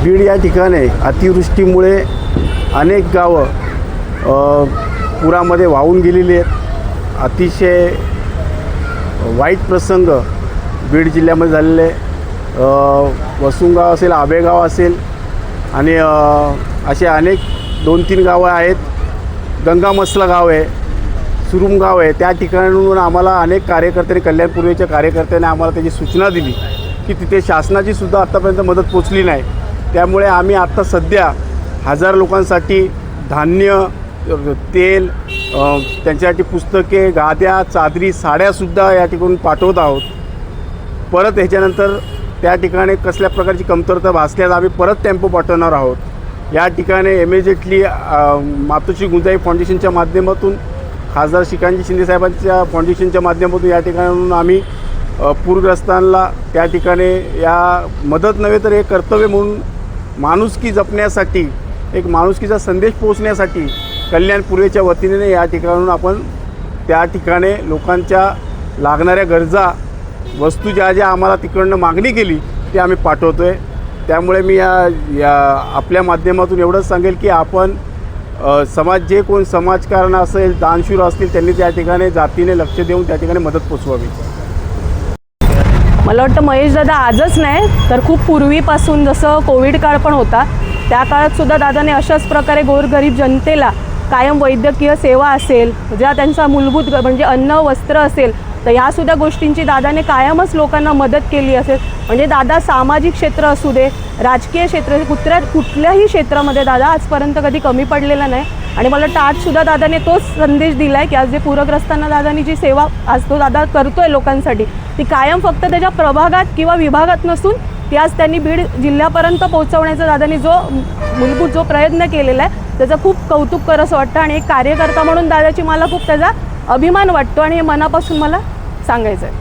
बीड या ठिकाणी अतिवृष्टीमुळे अनेक गावं पुरामध्ये वाहून गेलेली आहेत। अतिशय वाईट प्रसंग बीड जिल्ह्यामध्ये झालेले वसुंगाव असेल, आबेगाव असेल आणि असे अनेक 2-3 गावं आहेत। गंगामसला गाव आहे, सुरुम गाव आहे। त्या ठिकाणून आम्हाला अनेक कार्यकर्त्यांनी, कल्याण पूर्वेच्या कार्यकर्त्यांनी आम्हाला त्याची सूचना दिली की तिथे शासनाची सुद्धा आत्तापर्यंत मदत पोचली नाही। त्यामुळे आम्ही आत्ता सध्या 1000 लोकांसाठी धान्य, तेल, त्यांच्यासाठी पुस्तके, गाद्या, चादरी, साड्यासुद्धा या ठिकाणून पाठवत आहोत। परत ह्याच्यानंतर त्या ठिकाणी कसल्या प्रकारची कमतरता भासल्यास आम्ही परत टेम्पो पाठवणार आहोत। या ठिकाणी इमिजिएटली मातोश्री गुंजाई फाउंडेशनच्या माध्यमातून, खासदार श्रीकांतजी शिंदेसाहेबांच्या फाउंडेशनच्या माध्यमातून या ठिकाणाहून आम्ही पूरग्रस्तांना त्या ठिकाणी या मदत नव्हे तर हे कर्तव्य म्हणून माणुसकी जपण्यासाठी, एक माणुसकीचा संदेश पोहोचण्यासाठी कल्याण पूर्वेच्या वतीने या ठिकाणाहून आपण त्या ठिकाणी लोकांच्या लागणाऱ्या गरजा, वस्तू ज्या आम्हाला तिकडनं मागणी केली ते आम्ही पाठवतो आहे। त्यामुळे मी या आपल्या माध्यमातून एवढंच सांगेल की आपण जे कोण समाजकारण असेल, दानशूर असतील, त्यांनी त्या ठिकाणी जातीने लक्ष देऊन त्या ठिकाणी मदत पोचवावी। मला वाटतं महेश दादा आजच नाही तर खूप पूर्वीपासून, जसं कोविड काळ पण होता त्या काळात सुद्धा दादाने अशाच प्रकारे गोरगरीब जनतेला कायम वैद्यकीय सेवा असेल, ज्या त्यांचा मूलभूत म्हणजे अन्न, वस्त्र असेल, तर ह्यासुद्धा गोष्टींची दादाने कायमच लोकांना मदत केली असेल। म्हणजे दादा सामाजिक क्षेत्र असू दे, राजकीय क्षेत्र, कुठल्याही क्षेत्रामध्ये दादा आजपर्यंत कधी कमी पडलेला नाही। आणि मला वाटतं आजसुद्धा दादाने तोच संदेश दिला आहे की आज जे पूरग्रस्तांना दादानी जी सेवा आज तो दादा करतो आहे लोकांसाठी, ती कायम फक्त त्याच्या प्रभागात किंवा विभागात नसून ती आज त्यांनी बीड जिल्ह्यापर्यंत पोहोचवण्याचा दादानी जो मूलभूत प्रयत्न केलेला आहे त्याचं खूप कौतुक कर असं वाटतं। आणि एक कार्यकर्ता म्हणून दादाची मला खूप त्याचा अभिमान वाटतो आणि हे मनापासून मला सांगायचं आहे।